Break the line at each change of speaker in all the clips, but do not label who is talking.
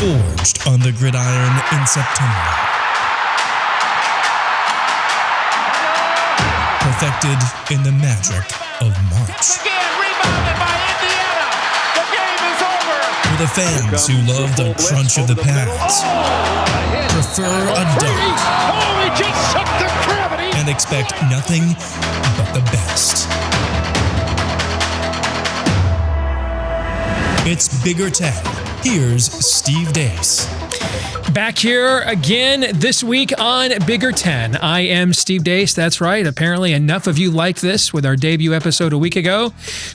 Forged on the gridiron in September. Perfected in the magic of March.
Again, rebounded by Indiana. The game is over.
For the fans who love the crunch of the pads, prefer a dunk,
Oh, he just shook the gravity.
and expect nothing but the best. It's Bigger Ten. Here's Steve Deace.
Back here again this week on Bigger Ten. I am Steve Deace. That's right. Apparently enough of you liked this with our debut episode a week ago.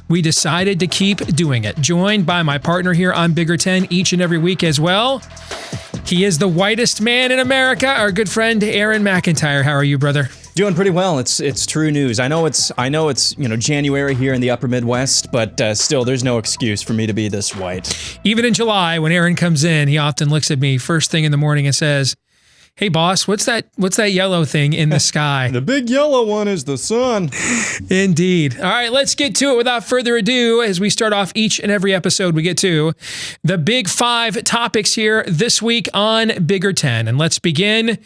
We decided to keep doing it. Joined by my partner here on Bigger Ten each and every week as well. He is the whitest man in America, our good friend Aaron McIntire. How are you, brother?
Doing pretty well. It's true news. I know it's January here in the upper Midwest, but still there's no excuse for me to be this white.
Even in July, when Aaron comes in, he often looks at me first thing in the morning and says, "Hey boss, what's that yellow thing in the sky?"
The big yellow one is the sun.
Indeed. All right, let's get to it without further ado. As we start off each and every episode, we get to the big 5 topics here this week on Bigger Ten. And let's begin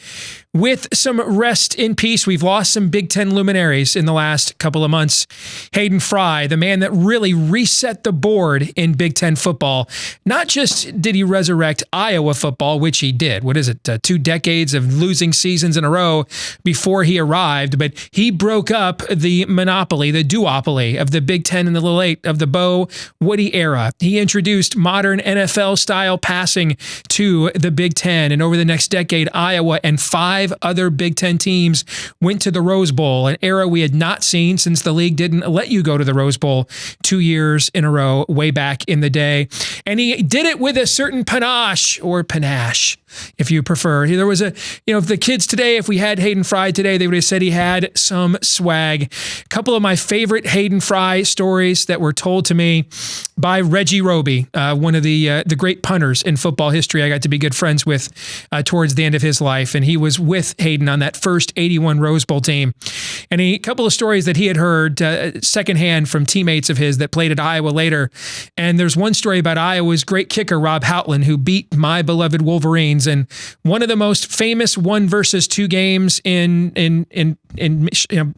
with some rest in peace. We've lost some Big Ten luminaries in the last couple of months. Hayden Fry, the man that really reset the board in Big Ten football. Not just did he resurrect Iowa football, which he did. What is it? 2 decades of losing seasons in a row before he arrived, but he broke up the monopoly, the duopoly of the Big Ten and the Little Eight of the Bo Woody era. He introduced modern NFL-style passing to the Big Ten, and over the next decade, Iowa and 5 other Big Ten teams went to the Rose Bowl, an era we had not seen since the league didn't let you go to the Rose Bowl 2 years in a row way back in the day. And he did it with a certain panache, or panache, if you prefer. There was if the kids today, if we had Hayden Fry today, they would have said he had some swag. A couple of my favorite Hayden Fry stories that were told to me by Reggie Roby, one of the great punters in football history I got to be good friends with towards the end of his life. And he was with Hayden on that first 81 Rose Bowl team. And a couple of stories that he had heard secondhand from teammates of his that played at Iowa later. And there's one story about Iowa's great kicker, Rob Houghton, who beat my beloved Wolverines. And one of the most famous 1-versus-2 games in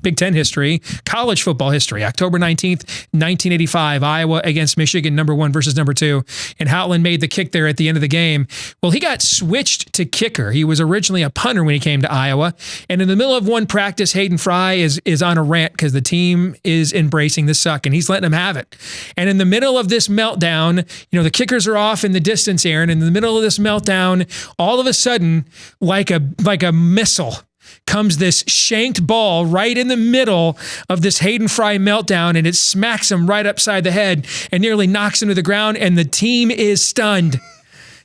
Big Ten history, college football history, October 19th, 1985, Iowa against Michigan, number 1 versus number 2. And Houghton made the kick there at the end of the game. Well, he got switched to kicker. He was originally a punter when he came to Iowa. And in the middle of one practice, Hayden Fry is on a rant because the team is embracing the suck and he's letting them have it. And in the middle of this meltdown, the kickers are off in the distance, Aaron. In the middle of this meltdown, all of a sudden, like a missile, comes this shanked ball right in the middle of this Hayden Fry meltdown, and it smacks him right upside the head and nearly knocks him to the ground, and the team is stunned.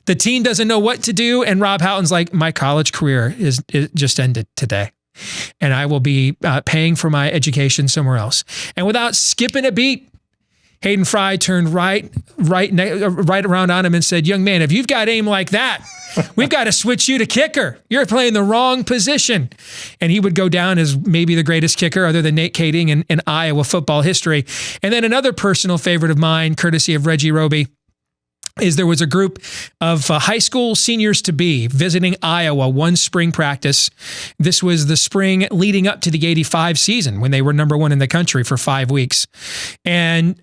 The team doesn't know what to do, and Rob Houghton's like, my college career is just ended today, and I will be paying for my education somewhere else. And without skipping a beat, Hayden Fry turned right around on him and said, "Young man, if you've got aim like that, we've got to switch you to kicker. You're playing the wrong position." And he would go down as maybe the greatest kicker other than Nate Kading in Iowa football history. And then another personal favorite of mine, courtesy of Reggie Roby, is there was a group of high school seniors to be visiting Iowa one spring practice. This was the spring leading up to the 85 season when they were number 1 in the country for 5 weeks. And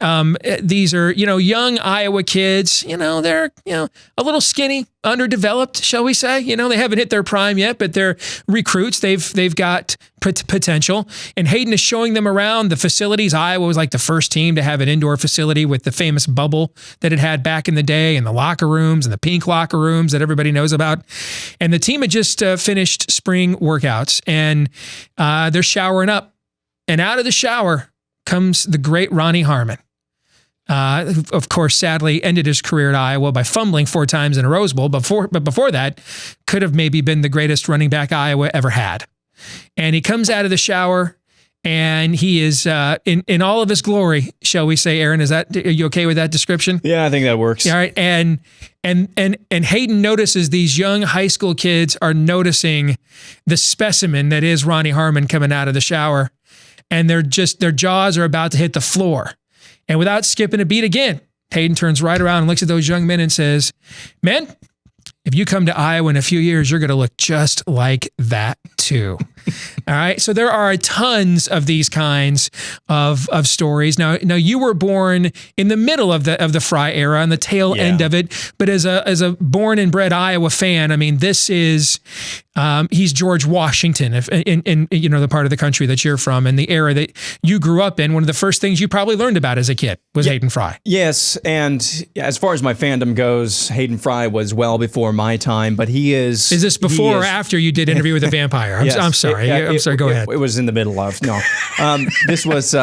these are, young Iowa kids, they're, a little skinny, underdeveloped, shall we say. They haven't hit their prime yet, but they're recruits. They've got potential. And Hayden is showing them around the facilities. Iowa was like the first team to have an indoor facility with the famous bubble that it had back in the day, and the locker rooms and the pink locker rooms that everybody knows about. And the team had just finished spring workouts, and they're showering up. And out of the shower comes the great Ronnie Harmon. Who, of course, sadly ended his career at Iowa by fumbling 4 times in a Rose Bowl. But before that, could have maybe been the greatest running back Iowa ever had. And he comes out of the shower, and he is in all of his glory, shall we say, Aaron? Are you okay with that description?
Yeah, I think that works.
All right. And Hayden notices these young high school kids are noticing the specimen that is Ronnie Harmon coming out of the shower, and their jaws are about to hit the floor. And without skipping a beat again, Hayden turns right around and looks at those young men and says, "Men, if you come to Iowa in a few years, you're going to look just like that too. All right. So there are tons of these kinds of stories. Now you were born in the middle of the Fry era, on the tail end of it. But as a born and bred Iowa fan, I mean, this is he's George Washington, in the part of the country that you're from, and the era that you grew up in. One of the first things you probably learned about as a kid was Hayden Fry.
Yes, and as far as my fandom goes, Hayden Fry was well before my time, but he is.
Is this before or after you did Interview with a Vampire? I'm sorry. I'm sorry. Go ahead.
It was in the middle of. No, this was.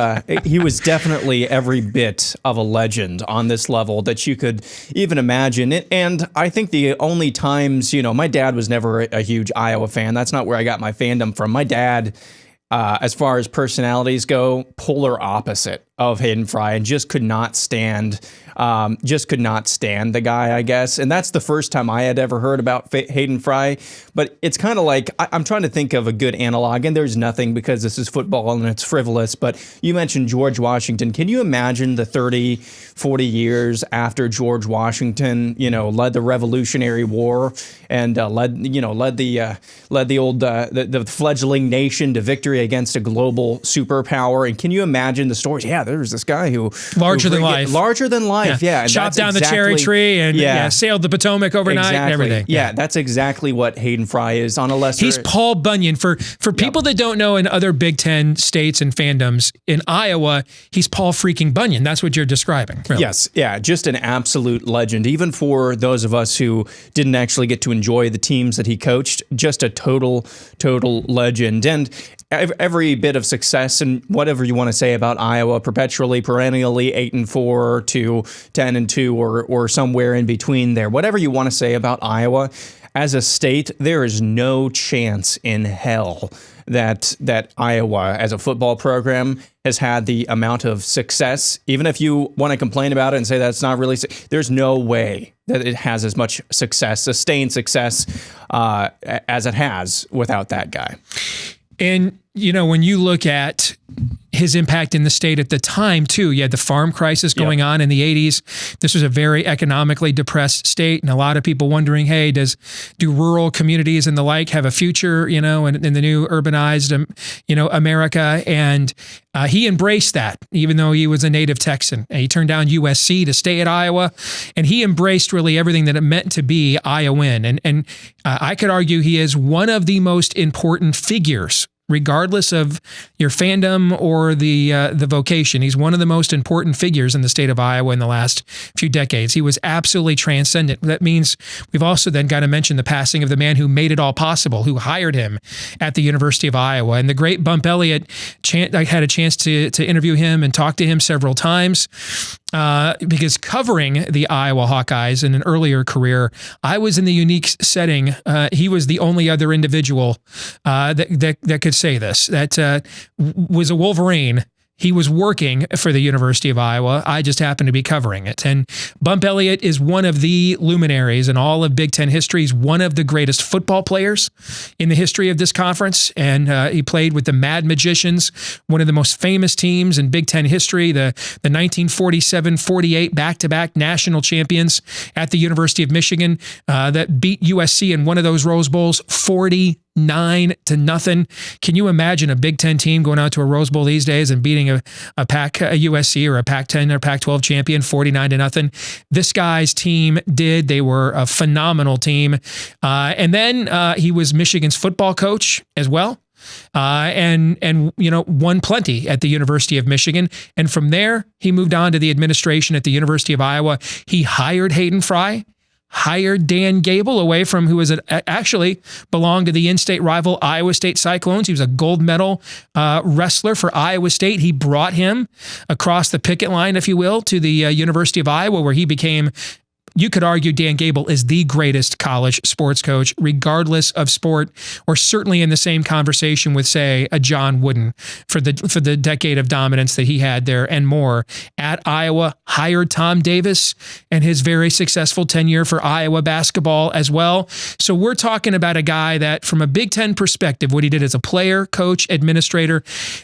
He was definitely every bit of a legend on this level that you could even imagine. And I think the only times, my dad was never a huge Iowa fan. That's not where I got my fandom from. My dad, as far as personalities go, polar opposite of Hayden Fry, and just could not stand the guy, I guess. And that's the first time I had ever heard about Hayden Fry. But it's kind of like, I'm trying to think of a good analog, and there's nothing because this is football and it's frivolous. But you mentioned George Washington. Can you imagine the 30, 40 years after George Washington, led the Revolutionary War and led the fledgling nation to victory against a global superpower? And can you imagine the stories? Yeah, there's this guy who
larger than life.
Yeah.
Chopped down the cherry tree and sailed the Potomac overnight and everything.
Yeah, that's exactly what Hayden Fry is on a lesser.
He's Paul Bunyan. For people that don't know in other Big Ten states and fandoms, in Iowa, he's Paul freaking Bunyan. That's what you're describing. Really.
Yes. Yeah. Just an absolute legend. Even for those of us who didn't actually get to enjoy the teams that he coached, just a total legend. And every bit of success, and whatever you want to say about Iowa, perennially 8-4 to 10-2 or somewhere in between there. Whatever you want to say about Iowa, as a state, there is no chance in hell that Iowa as a football program has had the amount of success. Even if you want to complain about it and say that's not really, there's no way that it has as much success, sustained success, as it has without that guy.
And, when you look at his impact in the state at the time, too, you had the farm crisis going on in the 80s. This was a very economically depressed state, and a lot of people wondering, hey, do rural communities and the like have a future, in the new urbanized, America? And he embraced that, even though he was a native Texan. He turned down USC to stay at Iowa, and he embraced really everything that it meant to be Iowan. And I could argue he is one of the most important figures, regardless of your fandom or the vocation. He's one of the most important figures in the state of Iowa in the last few decades. He was absolutely transcendent. That means we've also then got to mention the passing of the man who made it all possible, who hired him at the University of Iowa. And the great Bump Elliott, I had a chance to interview him and talk to him several times. Because covering the Iowa Hawkeyes in an earlier career, I was in the unique setting. He was the only other individual that could say this, that was a Wolverine. He was working for the University of Iowa. I just happened to be covering it. And Bump Elliott is one of the luminaries in all of Big Ten history. He's one of the greatest football players in the history of this conference. And he played with the Mad Magicians, one of the most famous teams in Big Ten history, the 1947-48 back-to-back national champions at the University of Michigan that beat USC in one of those Rose Bowls 49-0. Can you imagine a Big Ten team going out to a Rose Bowl these days and beating a USC or a Pac-10 or Pac-12 champion 49-0? This guy's team did. They were a phenomenal team. And then he was Michigan's football coach as well. And won plenty at the University of Michigan. And from there, he moved on to the administration at the University of Iowa. He hired Hayden Fry, hired Dan Gable away from who was actually belonged to the in-state rival Iowa State Cyclones. He was a gold medal wrestler for Iowa State. He brought him across the picket line, if you will, to the University of Iowa, where he became, you could argue, Dan Gable is the greatest college sports coach, regardless of sport, or certainly in the same conversation with, say, a John Wooden for the decade of dominance that he had there and more. At Iowa, hired Tom Davis and his very successful tenure for Iowa basketball as well. So we're talking about a guy that, from a Big Ten perspective, what he did as a player, coach, administrator,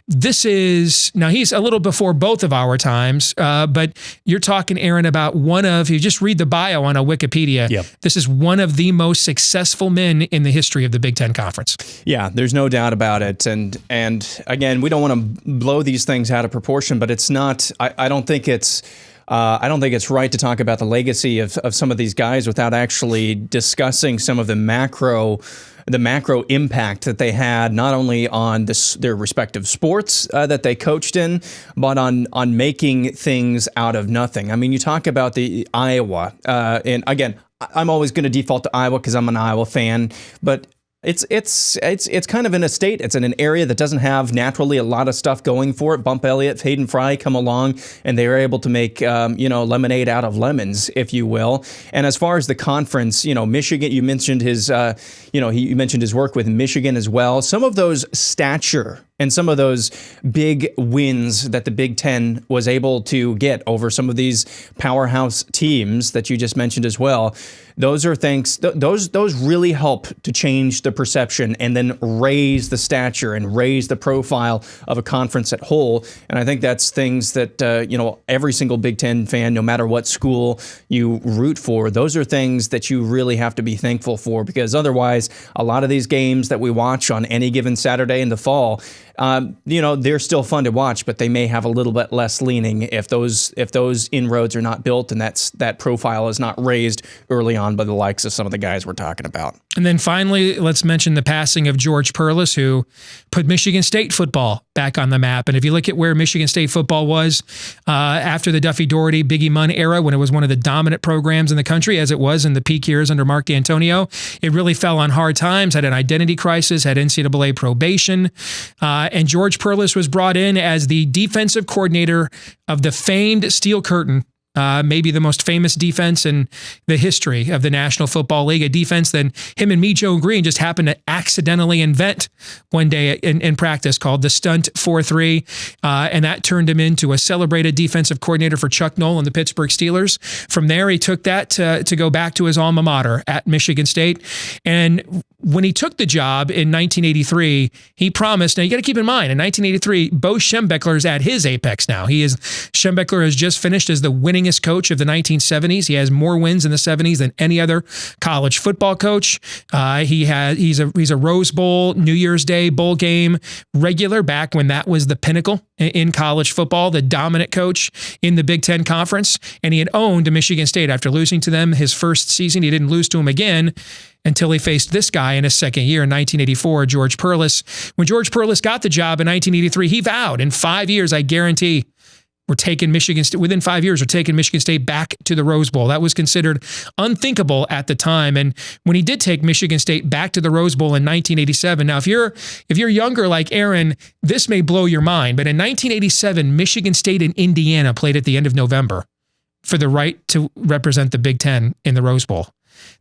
this is, now he's a little before both of our times, but you're talking, Aaron, about one of, you just read the bio on a Wikipedia.
Yep.
This is one of the most successful men in the history of the Big Ten Conference.
Yeah, there's no doubt about it. And again, we don't want to blow these things out of proportion, but it's not. I don't think it's right to talk about the legacy of some of these guys without actually discussing some of the macro impact that they had, not only on their respective sports that they coached in, but on making things out of nothing. I mean, you talk about the Iowa, and again, I'm always going to default to Iowa because I'm an Iowa fan, but it's kind of in a state. It's in an area that doesn't have naturally a lot of stuff going for it. Bump Elliott, Hayden Fry come along, and they were able to make lemonade out of lemons, if you will. And as far as the conference, Michigan, you mentioned his you mentioned his work with Michigan as well. Some of those stature and some of those big wins that the Big Ten was able to get over some of these powerhouse teams that you just mentioned as well, those are things. Those really help to change the perception and then raise the stature and raise the profile of a conference at whole. And I think that's things that every single Big Ten fan, no matter what school you root for, those are things that you really have to be thankful for, because otherwise, a lot of these games that we watch on any given Saturday in the fall, they're still fun to watch, but they may have a little bit less leaning if those inroads are not built and that profile is not raised early on by the likes of some of the guys we're talking about.
And then finally, let's mention the passing of George Perles, who put Michigan State football back on the map. And if you look at where Michigan State football was after the Duffy Daugherty, Biggie Munn era, when it was one of the dominant programs in the country, as it was in the peak years under Mark D'Antonio, it really fell on hard times, had an identity crisis, had NCAA probation. And George Perles was brought in as the defensive coordinator of the famed Steel Curtain, maybe the most famous defense in the history of the National Football League, a defense that him and me, Joe Green, just happened to accidentally invent one day in practice, called the Stunt 4-3, and that turned him into a celebrated defensive coordinator for Chuck Noll and the Pittsburgh Steelers. From there, he took that to go back to his alma mater at Michigan State, and when he took the job in 1983, he promised, now you got to keep in mind, in 1983, Bo Schembechler is at his apex now. Schembechler has just finished as the winningest coach of the 1970s. He has more wins in the 70s than any other college football coach. He's a Rose Bowl, New Year's Day bowl game regular back when that was the pinnacle in college football, the dominant coach in the Big Ten Conference. And he had owned Michigan State after losing to them his first season. He didn't lose to him again until he faced this guy in his second year in 1984, George Perles. When George Perles got the job in 1983, he vowed, in 5 years, I guarantee, we're taking Michigan State, within 5 years, we're taking Michigan State back to the Rose Bowl. That was considered unthinkable at the time. And when he did take Michigan State back to the Rose Bowl in 1987, now if you're younger like Aaron, this may blow your mind, but in 1987, Michigan State and Indiana played at the end of November for the right to represent the Big Ten in the Rose Bowl.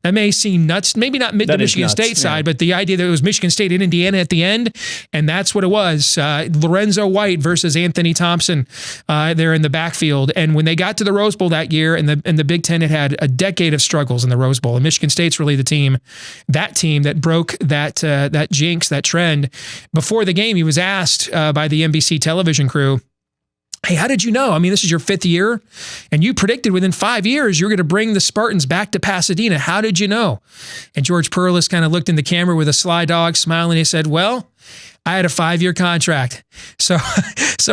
That may seem nuts, maybe not the Michigan State side, but the idea that it was Michigan State and Indiana at the end, and that's what it was. Lorenzo White versus Anthony Thompson there in the backfield. And when they got to the Rose Bowl that year, and the Big Ten had a decade of struggles in the Rose Bowl, and Michigan State's really the team that broke that jinx, that trend. Before the game, he was asked by the NBC television crew, hey, how did you know? I mean, this is your 5th year, and you predicted within 5 years you're going to bring the Spartans back to Pasadena. How did you know? And George Perles kind of looked in the camera with a sly dog smile, and he said, well, I had a 5-year contract. So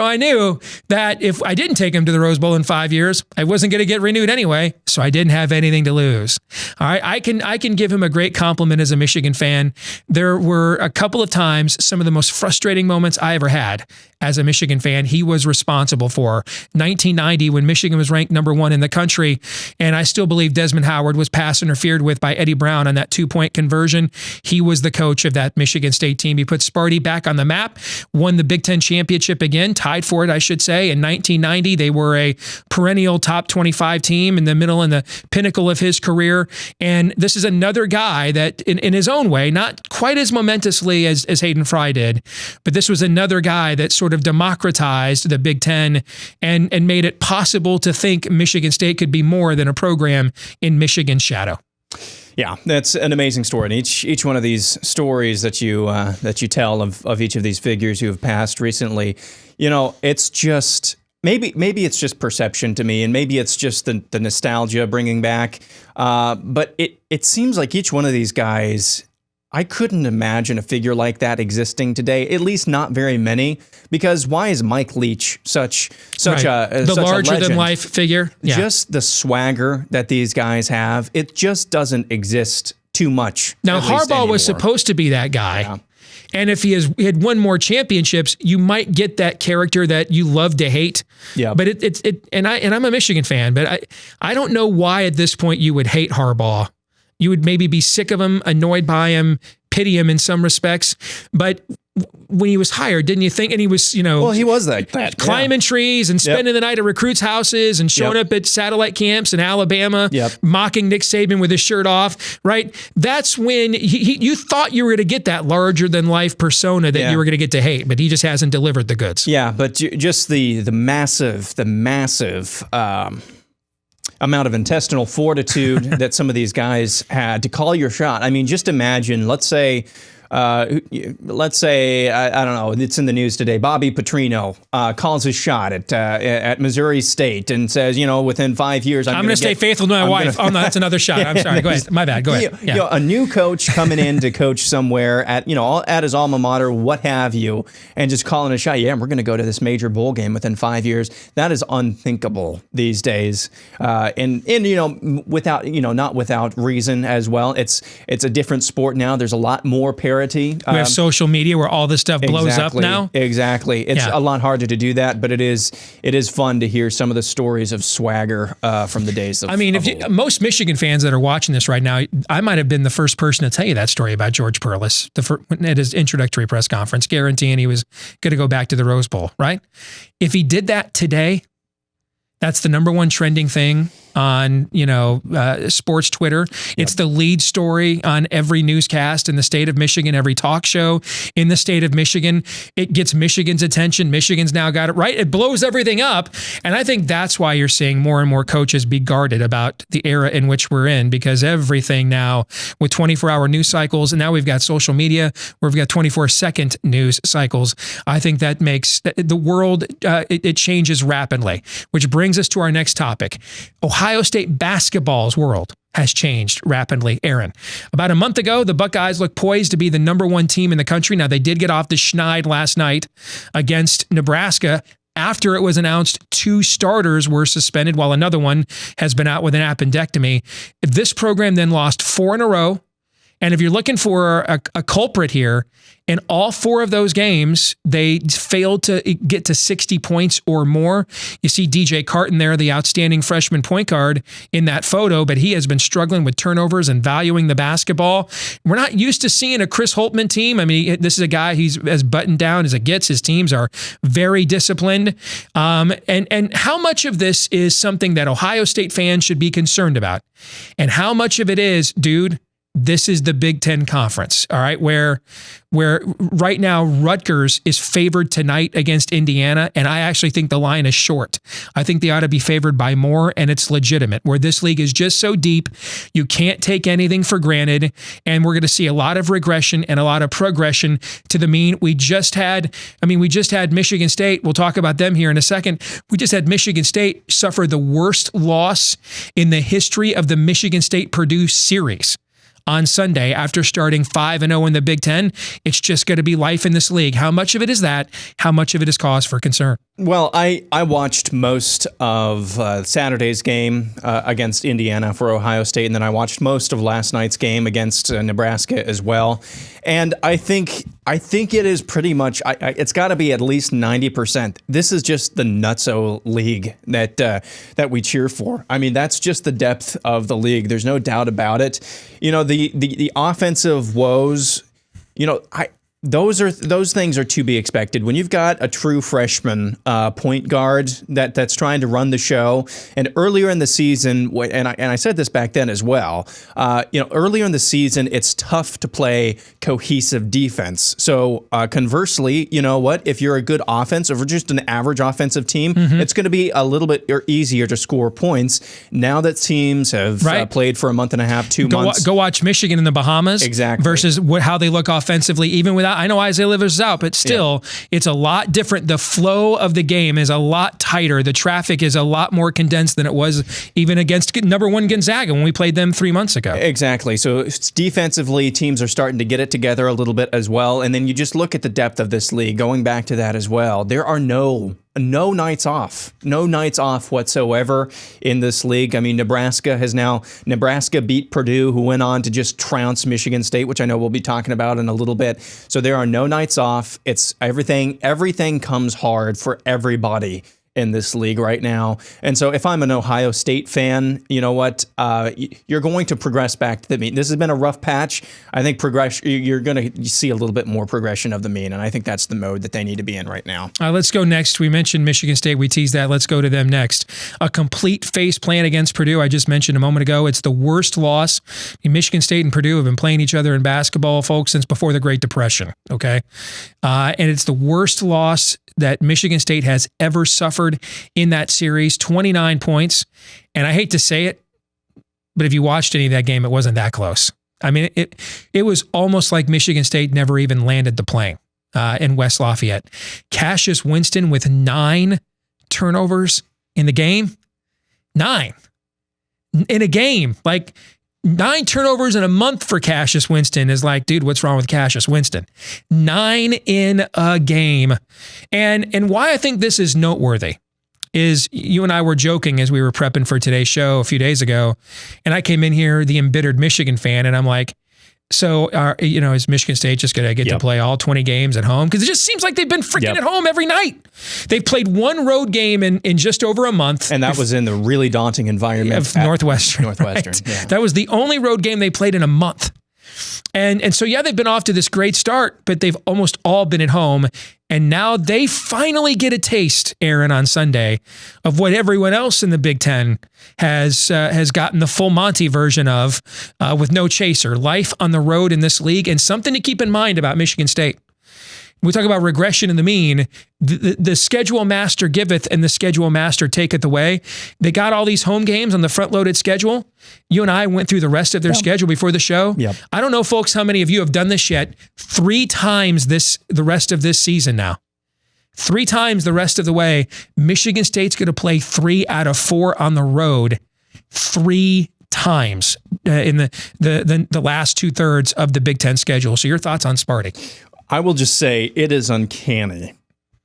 I knew that if I didn't take him to the Rose Bowl in 5 years, I wasn't going to get renewed anyway. So I didn't have anything to lose. All right. I can give him a great compliment as a Michigan fan. There were a couple of times, some of the most frustrating moments I ever had as a Michigan fan, he was responsible for. 1990, when Michigan was ranked number 1 in the country, and I still believe Desmond Howard was pass interfered with by Eddie Brown on that 2-point conversion. He was the coach of that Michigan State team. He put Sparty back on the map, won the Big Ten championship again, tied for it, I should say. In 1990, they were a perennial top 25 team in the middle and the pinnacle of his career. And this is another guy that, in his own way, not quite as momentously as Hayden Fry did, but this was another guy that sort of democratized the Big Ten and made it possible to think Michigan State could be more than a program in Michigan's shadow.
Yeah, that's an amazing story. And each one of these stories that you tell of each of these figures who have passed recently, it's just maybe it's just perception to me, and maybe it's just the nostalgia bringing back. But it seems like each one of these guys, I couldn't imagine a figure like that existing today. At least not very many. Because why is Mike Leach such a
larger
legend?
than life figure? Yeah.
Just the swagger that these guys have, it just doesn't exist too much.
Now Harbaugh was supposed to be that guy. Yeah. And if he had won more championships, you might get that character that you love to hate. Yeah. But and I'm a Michigan fan, but I don't know why at this point you would hate Harbaugh. You would maybe be sick of him, annoyed by him, pity him in some respects. But when he was hired, didn't you think? And he was,
well, he was that
climbing trees and spending the night at recruits' houses and showing up at satellite camps in Alabama, mocking Nick Saban with his shirt off. Right? That's when you thought you were going to get that larger than life persona that you were going to get to hate, but he just hasn't delivered the goods.
Yeah, but just the massive amount of intestinal fortitude that some of these guys had to call your shot. I mean, just imagine, let's say, I don't know, it's in the news today, Bobby Petrino calls his shot at Missouri State and says, within 5 years, I'm going to
stay faithful to my wife. Oh, no, that's another shot. I'm sorry. Go ahead. My bad. Go ahead.
A new coach coming in to coach somewhere at his alma mater, what have you, and just calling a shot. Yeah, we're going to go to this major bowl game within 5 years. That is unthinkable these days. And without, not without reason as well. It's a different sport now. There's a lot more parity. We
have social media where all this stuff blows up now.
Exactly. It's a lot harder to do that, but it is fun to hear some of the stories of swagger from the days of
most Michigan fans that are watching this right now, I might have been the first person to tell you that story about George Perles at his introductory press conference, guaranteeing he was going to go back to the Rose Bowl, right? If he did that today, that's the number one trending thing on sports Twitter. It's the lead story on every newscast in the state of Michigan, every talk show in the state of Michigan. It gets Michigan's attention. Michigan's now got it right. It blows everything up. And I think that's why you're seeing more and more coaches be guarded about the era in which we're in, because everything now with 24-hour news cycles, and now we've got social media where we've got 24-second news cycles. I think that makes the world, it changes rapidly, which brings us to our next topic. Ohio State basketball's world has changed rapidly, Aaron. About a month ago, the Buckeyes looked poised to be the number one team in the country. Now, they did get off the schneid last night against Nebraska after it was announced 2 starters were suspended while another one has been out with an appendectomy. This program then lost 4 in a row. And if you're looking for a culprit here, in all 4 of those games, they failed to get to 60 points or more. You see DJ Carton there, the outstanding freshman point guard in that photo, but he has been struggling with turnovers and valuing the basketball. We're not used to seeing a Chris Holtmann team. I mean, this is a guy he's as buttoned down as it gets. His teams are very disciplined. And how much of this is something that Ohio State fans should be concerned about? And how much of it is, dude, this is the Big Ten Conference, all right, where right now Rutgers is favored tonight against Indiana, and I actually think the line is short. I think they ought to be favored by more, and it's legitimate, where this league is just so deep, you can't take anything for granted, and we're going to see a lot of regression and a lot of progression to the mean. We just had Michigan State. We'll talk about them here in a second. We just had Michigan State suffer the worst loss in the history of the Michigan State-Purdue series on Sunday after starting 5-0 in the Big Ten. It's just going to be life in this league. How much of it is that? How much of it is cause for concern?
Well, I watched most of Saturday's game against Indiana for Ohio State, and then I watched most of last night's game against Nebraska as well. And I think it is pretty much, it's got to be at least 90%. This is just the nutso league that we cheer for. I mean, that's just the depth of the league. There's no doubt about it. The offensive woes, those things are to be expected. When you've got a true freshman point guard that's trying to run the show, and earlier in the season, and I said this back then as well, earlier in the season, it's tough to play cohesive defense. So conversely, you know what? If you're a good offense, or just an average offensive team, it's going to be a little bit easier to score points. Now that teams have played for a month and a half, 2 months.
Go watch Michigan in the Bahamas.
Exactly.
Versus how they look offensively, even without I know Isaiah Livers is out, but still, it's a lot different. The flow of the game is a lot tighter. The traffic is a lot more condensed than it was even against number 1 Gonzaga when we played them 3 months ago.
Exactly. So defensively, teams are starting to get it together a little bit as well. And then you just look at the depth of this league. Going back to that as well, there are no nights off. No nights off whatsoever in this league. I mean, Nebraska beat Purdue, who went on to just trounce Michigan State, which I know we'll be talking about in a little bit. So there are no nights off. It's everything comes hard for everybody in this league right now. And so if I'm an Ohio State fan, you know what? You're going to progress back to the mean. This has been a rough patch. I think you're going to see a little bit more progression of the mean, and I think that's the mode that they need to be in right now.
Let's go next. We mentioned Michigan State. We teased that. Let's go to them next. A complete face plant against Purdue. I just mentioned a moment ago. It's the worst loss. Michigan State and Purdue have been playing each other in basketball, folks, since before the Great Depression, okay? And it's the worst loss that Michigan State has ever suffered in that series, 29 points. And I hate to say it, but if you watched any of that game, it wasn't that close. I mean, it was almost like Michigan State never even landed the plane in West Lafayette. Cassius Winston with 9 turnovers in the game. 9. In a game. Like, 9 turnovers in a month for Cassius Winston is like, dude, what's wrong with Cassius Winston? 9 in a game. And why I think this is noteworthy is you and I were joking as we were prepping for today's show a few days ago, and I came in here, the embittered Michigan fan, and I'm like, so, is Michigan State just going to get to play all 20 games at home? Because it just seems like they've been freaking at home every night. They've played 1 road game in just over a month.
And that was in the really daunting environment
of Northwestern.
Right?
Yeah. That was the only road game they played in a month. And so, they've been off to this great start, but they've almost all been at home. And now they finally get a taste, Aaron, on Sunday of what everyone else in the Big Ten has gotten the full Monty version of with no chaser. Life on the road in this league, and something to keep in mind about Michigan State. We talk about regression in the mean. The schedule master giveth and the schedule master taketh away. They got all these home games on the front-loaded schedule. You and I went through the rest of their schedule before the show. Yep. I don't know, folks, how many of you have done this yet. 3 times the rest of this season now. 3 times the rest of the way. Michigan State's going to play 3 out of 4 on the road. 3 times in the last 2/3 of the Big Ten schedule. So your thoughts on Sparty?
I will just say it is uncanny.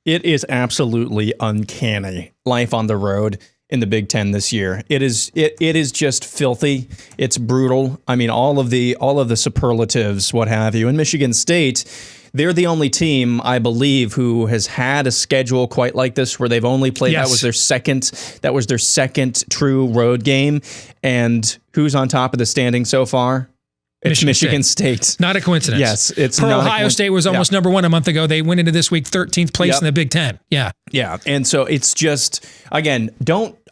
It is absolutely uncanny. Life on the road in the Big Ten this year. It is just filthy. It's brutal. I mean, all of the superlatives, what have you. In Michigan State, they're the only team, I believe, who has had a schedule quite like this, where they've only played. Yes. That was their second true road game. And who's on top of the standing so far? It's Michigan State.
Not a coincidence.
Yes, it's
not. Ohio State was almost number 1 a month ago. They went into this week 13th place in the Big Ten. Yeah.
Yeah. And so it's just, again,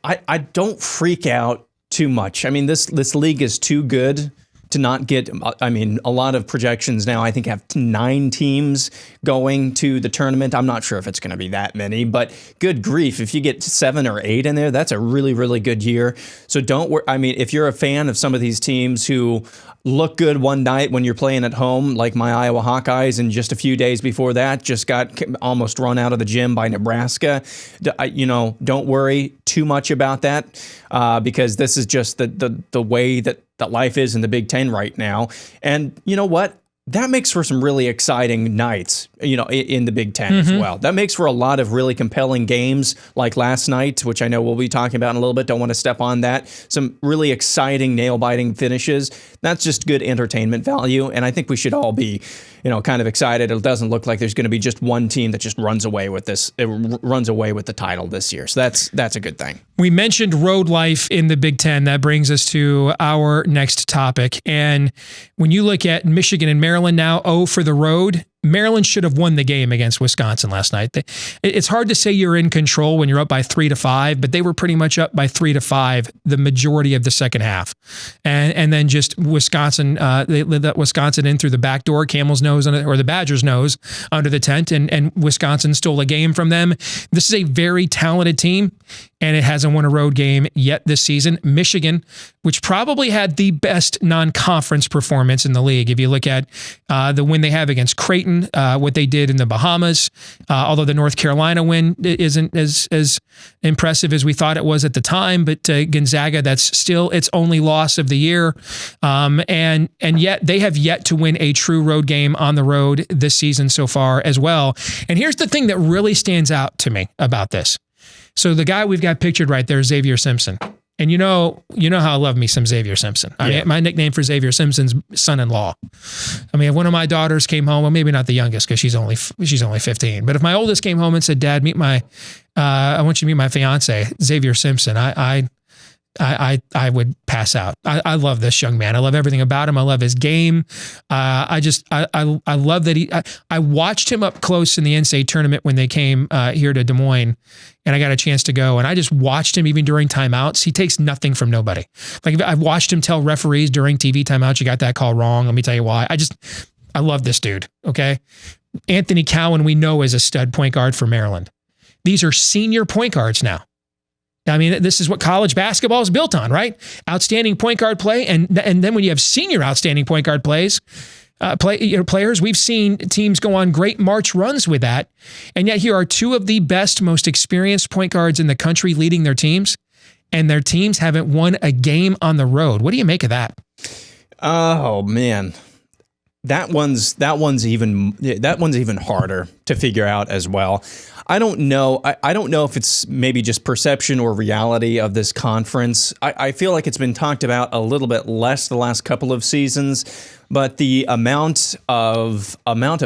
I don't freak out too much. I mean, this league is too good to not get, I mean, a lot of projections now, I think, have 9 teams going to the tournament. I'm not sure if it's going to be that many, but good grief, if you get 7 or 8 in there, that's a really, really good year. So don't worry. I mean, if you're a fan of some of these teams who look good one night when you're playing at home, like my Iowa Hawkeyes, and just a few days before that, just got almost run out of the gym by Nebraska, don't worry too much about that because this is just the way that life is in the Big Ten right now. And you know what? That makes for some really exciting nights, in the Big Ten as well. That makes for a lot of really compelling games like last night, which I know we'll be talking about in a little bit. Don't want to step on that. Some really exciting, nail-biting finishes. That's just good entertainment value. And I think we should all be, kind of excited. It doesn't look like there's going to be just one team that just runs away with this. It runs away with the title this year. So that's a good thing.
We mentioned road life in the Big Ten. That brings us to our next topic. And when you look at Michigan and Maryland now 0 for the road, Maryland should have won the game against Wisconsin last night. It's hard to say you're in control when you're up by 3-5, but they were pretty much up by 3-5 the majority of the second half. And then just Wisconsin, they let Wisconsin in through the back door, Camel's nose, or the Badger's nose under the tent, and Wisconsin stole a game from them. This is a very talented team, and it hasn't won a road game yet this season. Michigan, which probably had the best non-conference performance in the league. If you look at the win they have against Creighton, down what they did in the Bahamas, although the North Carolina win isn't as impressive as we thought it was at the time. But Gonzaga, that's still its only loss of the year. And yet they have yet to win a true road game on the road this season so far as well. And here's the thing that really stands out to me about this. So the guy we've got pictured right there is Xavier Simpson. And you know how I love me some Xavier Simpson. I mean, my nickname for Xavier Simpson's son-in-law. I mean, if one of my daughters came home, well, maybe not the youngest because she's only 15. But if my oldest came home and said, "Dad, I want you to meet my fiance, Xavier Simpson," I would pass out. I love this young man. I love everything about him. I love his game. I love that I watched him up close in the NCAA tournament when they came here to Des Moines, and I got a chance to go. And I just watched him even during timeouts. He takes nothing from nobody. Like I've watched him tell referees during TV timeouts, "You got that call wrong. Let me tell you why." I love this dude. Okay, Anthony Cowan, we know, is a stud point guard for Maryland. These are senior point guards now. I mean, this is what college basketball is built on, right? Outstanding point guard play, and then when you have senior outstanding point guard players, we've seen teams go on great March runs with that, and yet here are two of the best, most experienced point guards in the country leading their teams, and their teams haven't won a game on the road. What do you make of that?
Oh man, that one's even harder to figure out as well. I don't know. I don't know if it's maybe just perception or reality of this conference. I feel like it's been talked about a little bit less the last couple of seasons, but the amount of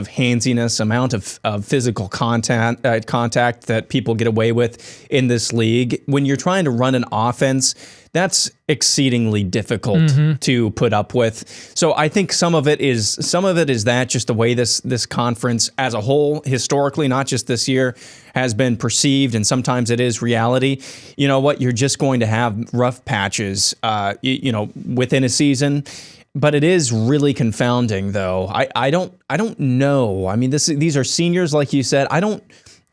handsiness, amount of physical contact that people get away with in this league, when you're trying to run an offense, that's exceedingly difficult to put up with. So I think some of it is that just the way this conference as a whole, historically, not just this year, has been perceived, and sometimes it is reality. You know what? You're just going to have rough patches, within a season. But it is really confounding, though. I don't know. I mean, these are seniors, like you said.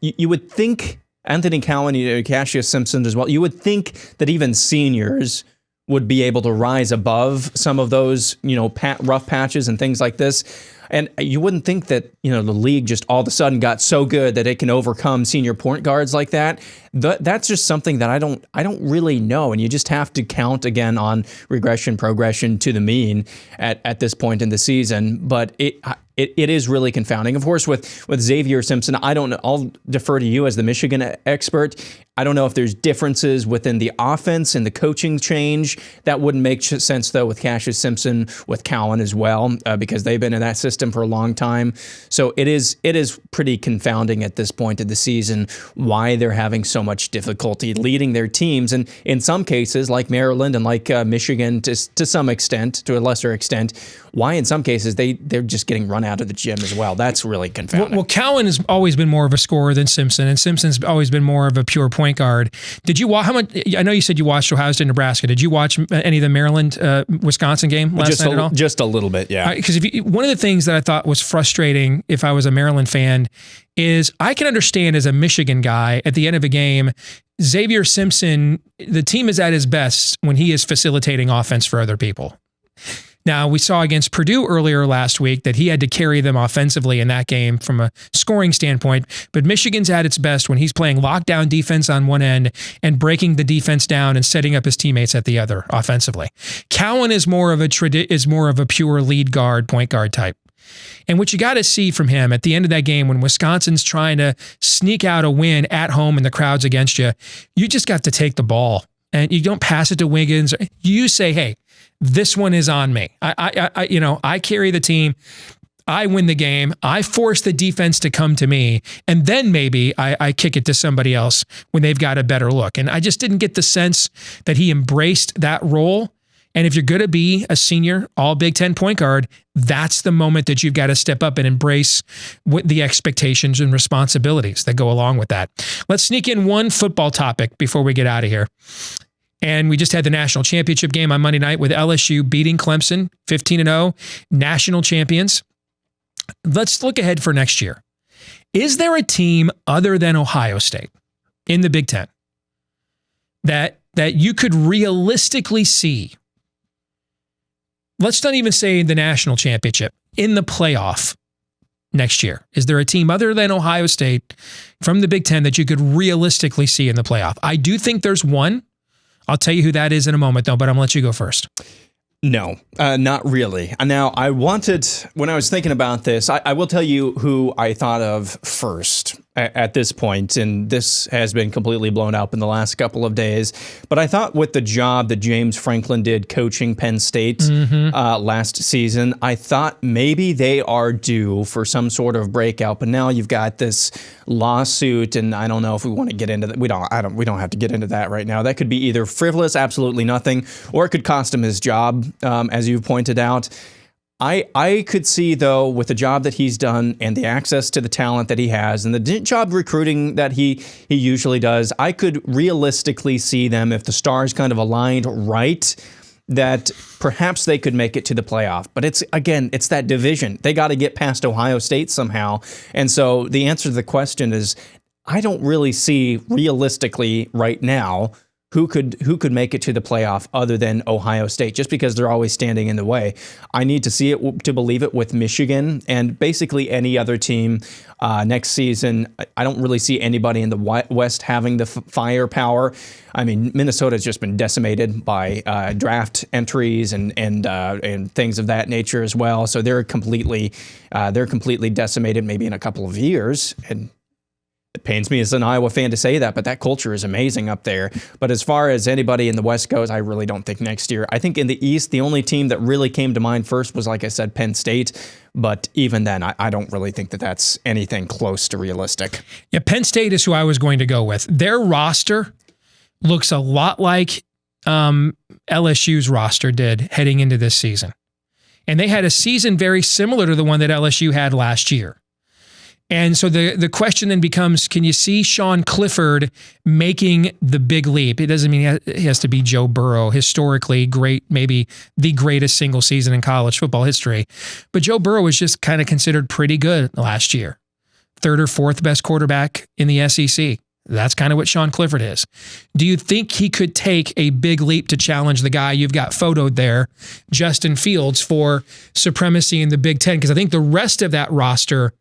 You would think Anthony Cowan, Cassius Simpson as well. You would think that even seniors would be able to rise above some of those, rough patches and things like this. And you wouldn't think that, the league just all of a sudden got so good that it can overcome senior point guards like that. That's just something that I don't really know. And you just have to count again on progression to the mean at this point in the season. But it is really confounding. Of course, with Xavier Simpson, I'll defer to you as the Michigan expert. I don't know if there's differences within the offense and the coaching change. That wouldn't make sense, though, with Cassius Simpson, with Cowan as well, because they've been in that system for a long time. So it is pretty confounding at this point of the season why they're having so much difficulty leading their teams. And in some cases, like Maryland and like Michigan, to some extent, to a lesser extent, why in some cases they're just getting run out of the gym as well. That's really confounding.
Well, Cowan has always been more of a scorer than Simpson, and Simpson's always been more of a pure point guard. Did you watch? How much? I know you said you watched Ohio State, Nebraska. Did you watch any of the Maryland Wisconsin game last night at all?
Just a little bit, yeah.
Because one of the things that I thought was frustrating, if I was a Maryland fan, is I can understand as a Michigan guy at the end of a game, Xavier Simpson, the team is at his best when he is facilitating offense for other people. Now, we saw against Purdue earlier last week that he had to carry them offensively in that game from a scoring standpoint, but Michigan's at its best when he's playing lockdown defense on one end and breaking the defense down and setting up his teammates at the other offensively. Cowan is more of a pure lead guard, point guard type. And what you got to see from him at the end of that game when Wisconsin's trying to sneak out a win at home and the crowd's against you, you just got to take the ball and you don't pass it to Wiggins. You say, hey, this one is on me. I carry the team. I win the game. I force the defense to come to me. And then maybe I kick it to somebody else when they've got a better look. And I just didn't get the sense that he embraced that role. And if you're going to be a senior all Big Ten point guard, that's the moment that you've got to step up and embrace the expectations and responsibilities that go along with that. Let's sneak in one football topic before we get out of here. And we just had the national championship game on Monday night with LSU beating Clemson, 15-0, national champions. Let's look ahead for next year. Is there a team other than Ohio State in the Big Ten that you could realistically see? Let's not even say the national championship, in the playoff next year? Is there a team other than Ohio State from the Big Ten that you could realistically see in the playoff? I do think there's one. I'll tell you who that is in a moment, though, but I'm going to let you go first.
No, not really. Now, when I was thinking about this, I will tell you who I thought of first at this point, and this has been completely blown up in the last couple of days. But I thought with the job that James Franklin did coaching Penn State last season, I thought maybe they are due for some sort of breakout. But now you've got this lawsuit, and I don't know if we want to get into that. We don't have to get into that right now. That could be either frivolous, absolutely nothing, or it could cost him his job, as you pointed out. I could see, though, with the job that he's done and the access to the talent that he has and the job recruiting that he usually does, I could realistically see them, if the stars kind of aligned right, that perhaps they could make it to the playoff. But it's that division. They got to get past Ohio State somehow. And so the answer to the question is, I don't really see realistically right now who could make it to the playoff other than Ohio State, just because they're always standing in the way. I need to see it to believe it with Michigan and basically any other team next season. I don't really see anybody in the West having the firepower. I mean, Minnesota's just been decimated by draft entries and things of that nature as well. So they're completely decimated maybe in a couple of years. And it pains me as an Iowa fan to say that, but that culture is amazing up there. But as far as anybody in the West goes, I really don't think next year. I think in the East, the only team that really came to mind first was, like I said, Penn State. But even then, I don't really think that that's anything close to realistic.
Yeah, Penn State is who I was going to go with. Their roster looks a lot like LSU's roster did heading into this season. And they had a season very similar to the one that LSU had last year. And so the question then becomes, can you see Sean Clifford making the big leap? It doesn't mean he has to be Joe Burrow, historically great, maybe the greatest single season in college football history. But Joe Burrow was just kind of considered pretty good last year. Third or fourth best quarterback in the SEC. That's kind of what Sean Clifford is. Do you think he could take a big leap to challenge the guy you've got photoed there, Justin Fields, for supremacy in the Big Ten? Because I think the rest of that roster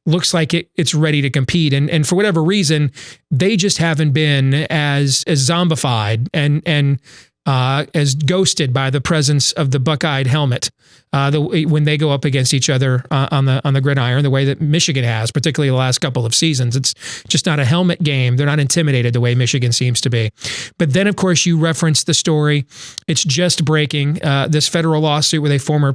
looks like it's ready to compete. And for whatever reason, they just haven't been as zombified and as ghosted by the presence of the Buckeye helmet when they go up against each other on the gridiron, the way that Michigan has, particularly the last couple of seasons. It's just not a helmet game. They're not intimidated the way Michigan seems to be. But then, of course, you referenced the story. It's just breaking, this federal lawsuit with a former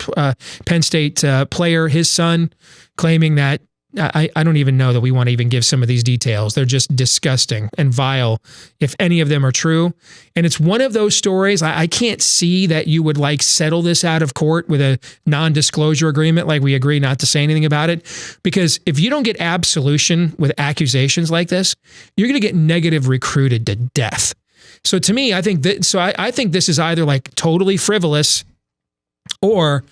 Penn State player, his son, claiming that I don't even know that we want to even give some of these details. They're just disgusting and vile, if any of them are true. And it's one of those stories, I can't see that you would settle this out of court with a non-disclosure agreement, like we agree not to say anything about it. Because if you don't get absolution with accusations like this, you're going to get negative recruited to death. So to me, I think I think this is either totally frivolous or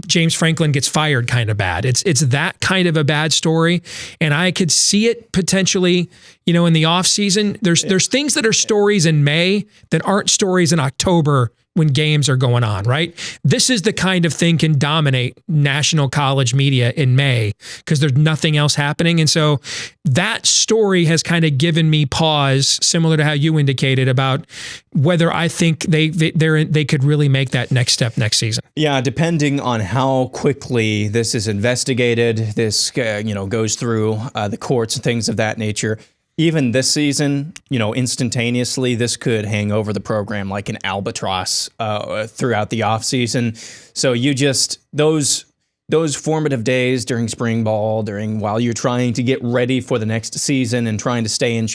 James Franklin gets fired kind of bad. It's that kind of a bad story. And I could see it potentially, in the off season. There's things that are stories in May that aren't stories in October when games are going on, right? This is the kind of thing can dominate national college media in May because there's nothing else happening. And so that story has kind of given me pause, similar to how you indicated about whether I think they could really make that next step next season. Yeah,
depending on how quickly this is investigated, this goes through the courts and things of that nature. Even this season, instantaneously, this could hang over the program like an albatross throughout the offseason. So those formative days during spring ball, while you're trying to get ready for the next season and trying to stay in,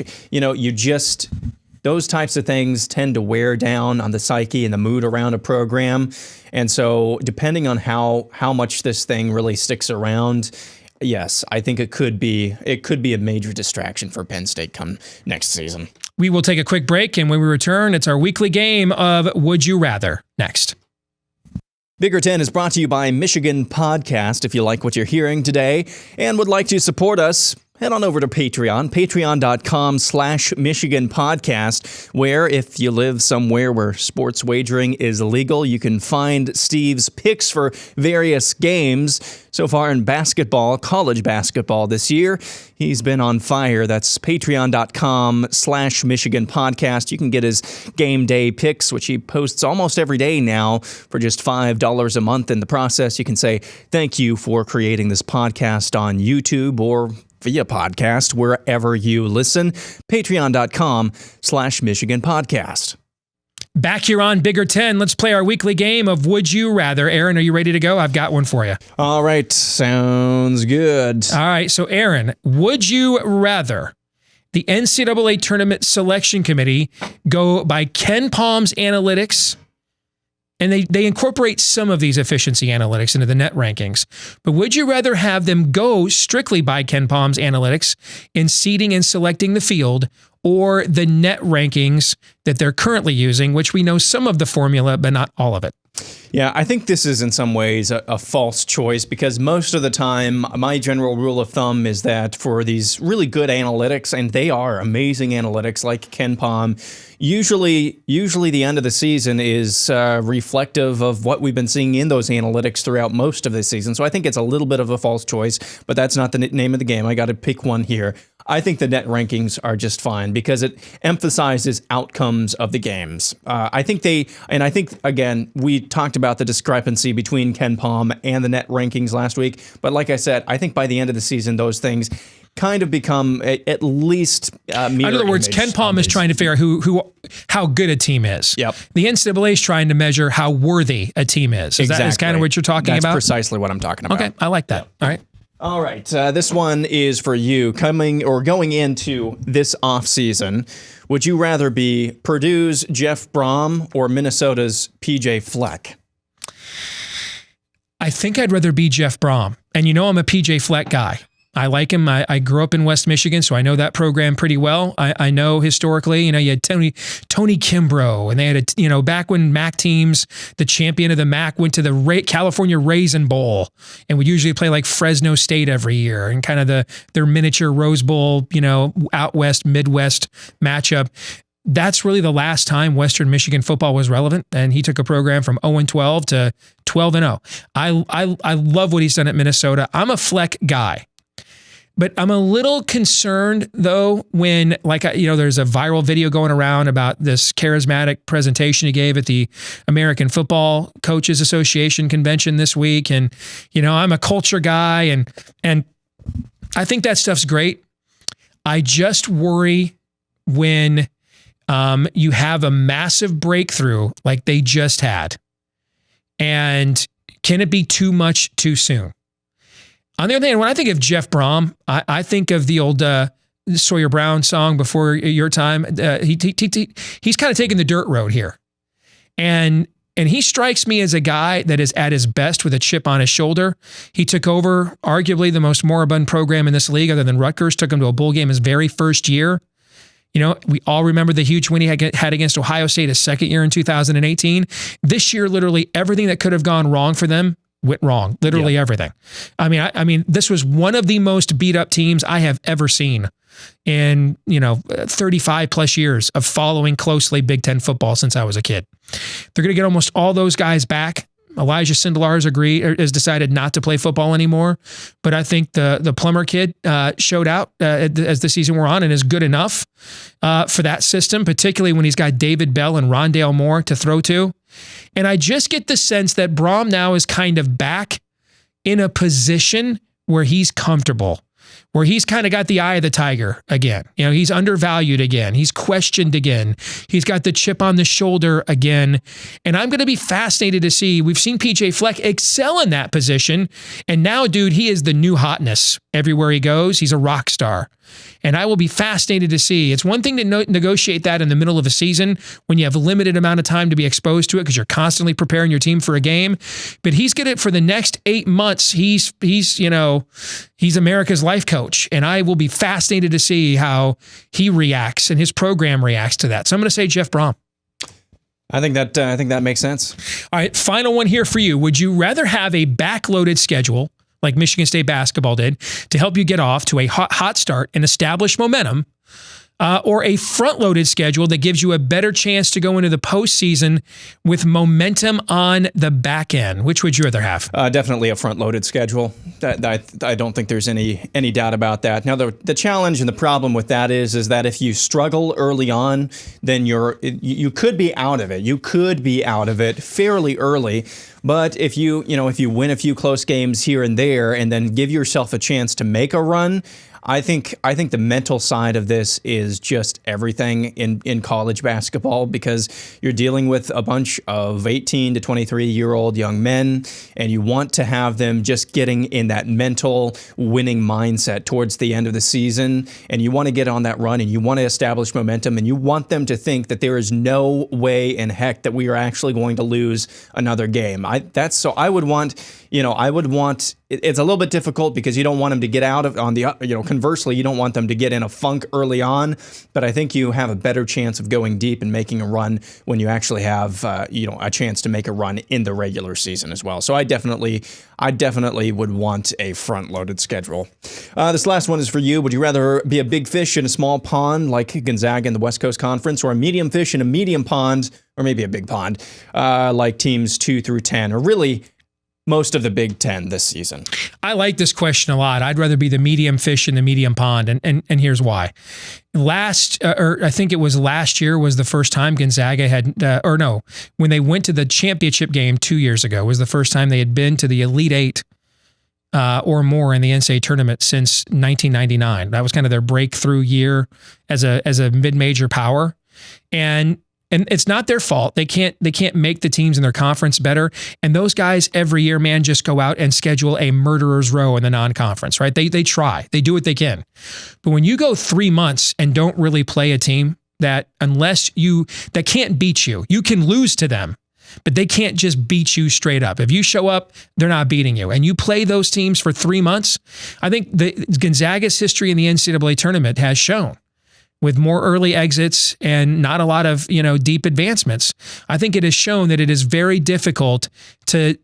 those types of things tend to wear down on the psyche and the mood around a program. And so depending on how much this thing really sticks around, yes, I think it could be a major distraction for Penn State come next season.
We will take a quick break, and when we return, it's our weekly game of Would You Rather next.
Bigger 10 is brought to you by Michigan Podcast. If you like what you're hearing today and would like to support us, head on over to Patreon, patreon.com/Michigan Podcast, where if you live somewhere where sports wagering is illegal, you can find Steve's picks for various games. So far in basketball, college basketball this year, he's been on fire. That's patreon.com/Michigan Podcast. You can get his game day picks, which he posts almost every day now for just $5 a month. In the process, you can say thank you for creating this podcast on YouTube or via podcast, wherever you listen. Patreon.com/Michigan Podcast.
Back here on Bigger 10, let's play our weekly game of Would You Rather. Aaron, are you ready to go? I've got one for you.
All right. Sounds good.
All right. So, Aaron, would you rather the NCAA Tournament Selection Committee go by Ken Palm's analytics? And they incorporate some of these efficiency analytics into the net rankings. But would you rather have them go strictly by Ken Palm's analytics in seeding and selecting the field, or the net rankings that they're currently using, which we know some of the formula, but not all of it?
Yeah, I think this is in some ways a false choice, because most of the time, my general rule of thumb is that for these really good analytics, and they are amazing analytics like Ken Palm, usually the end of the season is reflective of what we've been seeing in those analytics throughout most of the season. So I think it's a little bit of a false choice, but that's not the name of the game. I got to pick one here. I think the net rankings are just fine because it emphasizes outcomes of the games. I think again, we talked about the discrepancy between Ken Palm and the net rankings last week. But like I said, I think by the end of the season, those things kind of become at least mirror
in other words,
image
Ken Palm is trying to figure out how good a team is.
Yep.
The NCAA is trying to measure how worthy a team is. That is kind of what you're talking about?
That's precisely what I'm talking about.
Okay, I like that. Yep.
All right. This one is for you. Going into this offseason, would you rather be Purdue's Jeff Brom or Minnesota's PJ Fleck?
I think I'd rather be Jeff Brom. And I'm a PJ Fleck guy. I like him. I grew up in West Michigan, so I know that program pretty well. I know historically, you had Tony Kimbrough, and they had back when MAC teams, the champion of the MAC went to the California Raisin Bowl, and would usually play like Fresno State every year, and kind of their miniature Rose Bowl, out west, Midwest matchup. That's really the last time Western Michigan football was relevant, and he took a program from 0-12 to 12-0. I love what he's done at Minnesota. I'm a Fleck guy. But I'm a little concerned, though, when, there's a viral video going around about this charismatic presentation he gave at the American Football Coaches Association convention this week. And, I'm a culture guy, and I think that stuff's great. I just worry when you have a massive breakthrough like they just had. And can it be too much too soon? On the other hand, when I think of Jeff Brom, I think of the old Sawyer Brown song Before Your Time. He's kind of taking the dirt road here. And he strikes me as a guy that is at his best with a chip on his shoulder. He took over arguably the most moribund program in this league other than Rutgers, took him to a bowl game his very first year. We all remember the huge win he had against Ohio State his second year in 2018. This year, literally everything that could have gone wrong for them went wrong. Literally everything. I mean, this was one of the most beat up teams I have ever seen in, 35 plus years of following closely Big Ten football since I was a kid. They're going to get almost all those guys back. Elijah Sindelar has decided not to play football anymore. But I think the Plummer kid showed out as the season wore on and is good enough for that system, particularly when he's got David Bell and Rondale Moore to throw to. And I just get the sense that Brom now is kind of back in a position where he's comfortable, where he's kind of got the eye of the tiger again. He's undervalued again. He's questioned again. He's got the chip on the shoulder again. And I'm going to be fascinated to see. We've seen PJ Fleck excel in that position. And now, dude, he is the new hotness everywhere he goes. He's a rock star. And I will be fascinated to see. It's one thing to negotiate that in the middle of a season when you have a limited amount of time to be exposed to it because you're constantly preparing your team for a game. But he's going to, for the next 8 months, he's America's life coach. And I will be fascinated to see how he reacts and his program reacts to that. So I'm going to say Jeff Brom.
I think that makes sense.
All right, final one here for you. Would you rather have a backloaded schedule like Michigan State basketball did, to help you get off to a hot start and establish momentum, or a front-loaded schedule that gives you a better chance to go into the postseason with momentum on the back end? Which would you rather have?
Definitely a front-loaded schedule. I don't think there's any doubt about that. Now, the challenge and the problem with that is that if you struggle early on, then you could be out of it. You could be out of it fairly early. But if you win a few close games here and there, and then give yourself a chance to make a run, I think the mental side of this is just everything in college basketball, because you're dealing with a bunch of 18 to 23-year-old young men, and you want to have them just getting in that mental winning mindset towards the end of the season, and you want to get on that run, and you want to establish momentum, and you want them to think that there is no way in heck that we are actually going to lose another game. I would want. It's a little bit difficult because you don't want them to get out of conversely, you don't want them to get in a funk early on, but I think you have a better chance of going deep and making a run when you actually have, a chance to make a run in the regular season as well. So I definitely would want a front-loaded schedule. This last one is for you. Would you rather be a big fish in a small pond like Gonzaga in the West Coast Conference, or a medium fish in a medium pond, or maybe a big pond, like teams 2 through 10, or really most of the Big Ten this season?
I like this question a lot. I'd rather be the medium fish in the medium pond, and here's why. I think it was last year was the first time Gonzaga had, when they went to the championship game 2 years ago, was the first time they had been to the Elite Eight or more in the NCAA tournament since 1999. That was kind of their breakthrough year as a mid-major power, and it's not their fault. They can't make the teams in their conference better. And those guys every year, man, just go out and schedule a murderer's row in the non-conference, right? They try. They do what they can. But when you go 3 months and don't really play a team that can't beat you, you can lose to them, but they can't just beat you straight up. If you show up, they're not beating you. And you play those teams for 3 months. I think Gonzaga's history in the NCAA tournament has shown, with more early exits and not a lot of deep advancements, I think it has shown that it is very difficult to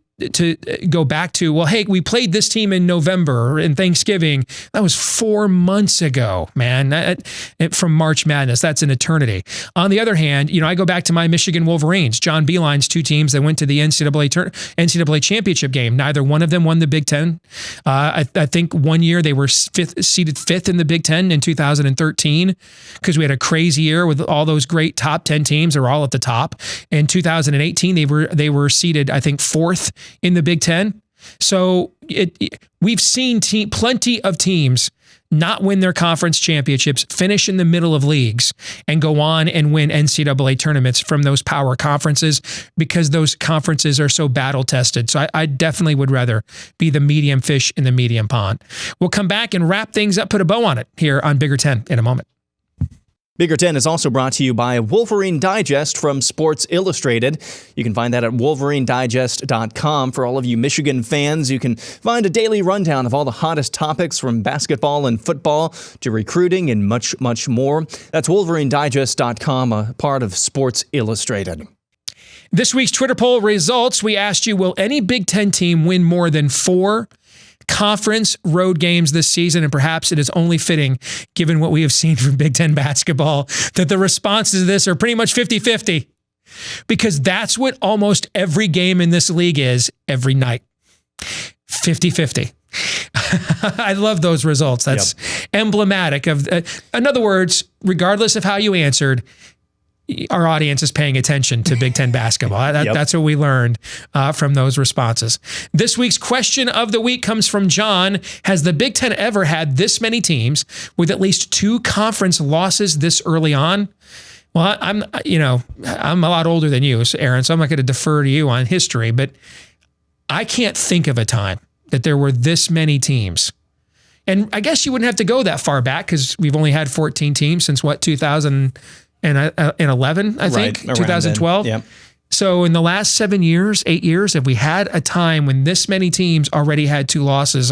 go back to, well, hey, we played this team in November and Thanksgiving. That was 4 months ago, man. From March Madness, that's an eternity. On the other hand, I go back to my Michigan Wolverines, John Beilein's 2 teams that went to the NCAA championship game. Neither one of them won the Big Ten. I think one year they were seeded 5th in the Big Ten in 2013, because we had a crazy year with all those great top 10 teams that were all at the top. In 2018, they were seeded, I think, 4th in the Big Ten. So we've seen plenty of teams not win their conference championships, finish in the middle of leagues, and go on and win NCAA tournaments from those power conferences, because those conferences are so battle tested. So I definitely would rather be the medium fish in the medium pond. We'll come back and wrap things up, put a bow on it here on Bigger 10 in a moment.
Bigger 10 is also brought to you by Wolverine Digest from Sports Illustrated. You can find that at wolverinedigest.com. For all of you Michigan fans, you can find a daily rundown of all the hottest topics from basketball and football to recruiting and much, much more. That's wolverinedigest.com, a part of Sports Illustrated.
This week's Twitter poll results, we asked you, will any Big Ten team win more than 4 conference road games this season? And perhaps it is only fitting, given what we have seen from Big Ten basketball, that the responses to this are pretty much 50-50, because that's what almost every game in this league is every night. 50-50. I love those results. That's emblematic of, in other words, regardless of how you answered, our audience is paying attention to Big Ten basketball. That's what we learned from those responses. This week's question of the week comes from John. Has the Big Ten ever had this many teams with at least 2 conference losses this early on? Well, I'm a lot older than you, Aaron, so I'm not going to defer to you on history, but I can't think of a time that there were this many teams. And I guess you wouldn't have to go that far back, because we've only had 14 teams since 2011, I think,
right,
2012.
Yep.
So in the last 8 years, have we had a time when this many teams already had 2 losses?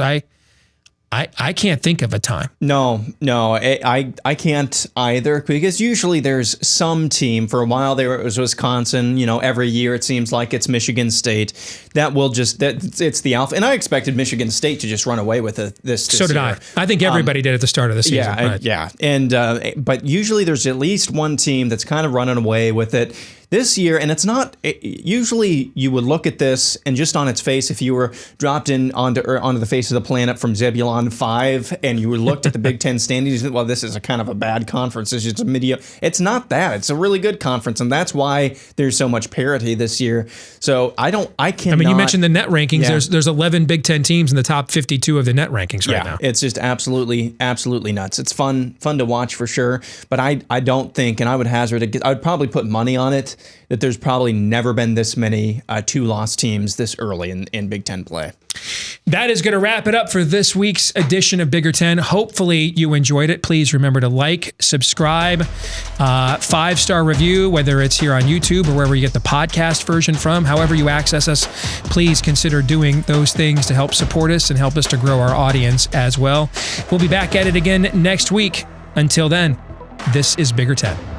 I can't think of a time.
No, I can't either, because usually there's some team. For a while it was Wisconsin. Every year it seems like it's Michigan State that will it's the alpha. And I expected Michigan State to just run away with it this
So did
year.
I think everybody did at the start of the season.
Yeah. And but usually there's at least one team that's kind of running away with it. This year, and it's not, usually you would look at this and just on its face, if you were dropped in onto the face of the planet from Zebulon 5 and you looked at the Big Ten standings, you think, well, this is a kind of a bad conference. It's just a mediocre. It's not that. It's a really good conference, and that's why there's so much parity this year. So I cannot.
You mentioned the net rankings. Yeah. There's 11 Big Ten teams in the top 52 of the net rankings right now.
It's just absolutely nuts. It's fun to watch for sure, but I don't think, and I would hazard, I would probably put money on it, that there's probably never been this many 2-loss teams this early in Big Ten play.
That is going to wrap it up for this week's edition of Bigger Ten. Hopefully you enjoyed it. Please remember to like, subscribe, 5-star review, whether it's here on YouTube or wherever you get the podcast version from. However you access us, please consider doing those things to help support us and help us to grow our audience as well. We'll be back at it again next week. Until then, this is Bigger Ten.